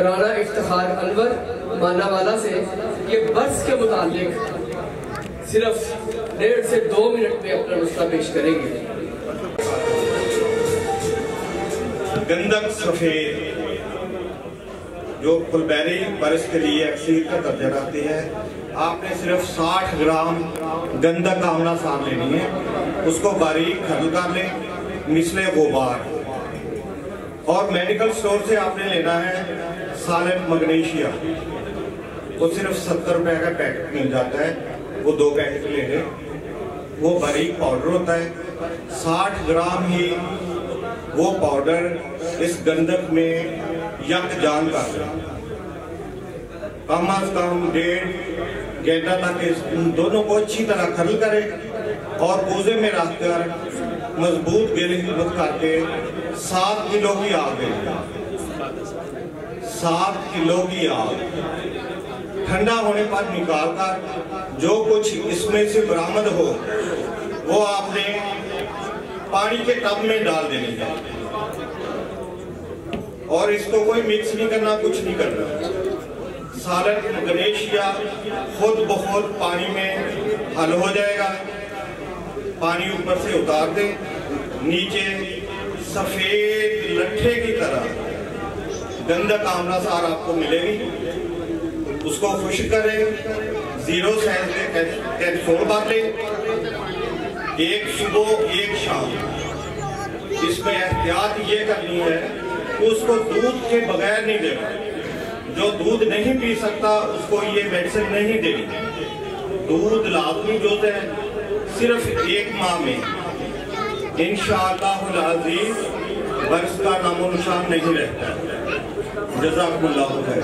राना इफ्तिखार अनवर मानावाला से ये बर्स के मुतालिक सिर्फ 1.5 से 2 मिनट में अपना नुस्खा पेश करेंगे। गंधक सफेद जो फुलबेरी बरस के लिए अक्सीर का दर्जा रखती है, आपने सिर्फ 60 ग्राम गंधक आमला सार लेनी है, उसको बारीक खरल कर लें, मिसले गुबार। और मेडिकल स्टोर से आपने लेना है सालिम मैग्नीशिया, वो सिर्फ 70 रुपए का पैकेट मिल जाता है, वो 2 पैकेट ले लें। वो बारीक पाउडर होता है, 60 ग्राम ही वो पाउडर इस गंधक में यकजान कर दें। कम अज कम 1.5 घंटा तक इस दोनों को अच्छी तरह खरल करें और कोजे में रखकर मजबूत गिल हिम्मत करके 7 किलो की आग दें। 7 किलो की आग ठंडा होने पर निकाल कर जो कुछ इसमें से बरामद हो वो आपने पानी के टब में डाल देनी है और इसको कोई मिक्स नहीं करना, कुछ नहीं करना। सालिम मैग्नीशिया खुद ब खुद पानी में हल हो जाएगा। पानी ऊपर से उतार दें, नीचे सफेद लट्ठे की तरह गंधक आमला सार आपको मिलेगी। उसको खुश्क करें, 0 साइज के कैप्सूल बांटें, एक सुबह एक शाम। इसमें एहतियात ये करनी है कि उसको दूध के बगैर नहीं देना। जो दूध नहीं पी सकता उसको ये मेडिसिन नहीं देनी। दूध लाजमी जो है सिर्फ 1 माह में इंशाअल्लाह अज़ीज़ बर्स का नामो निशान नहीं रहता। जज़ाकुमुल्लाह खैर।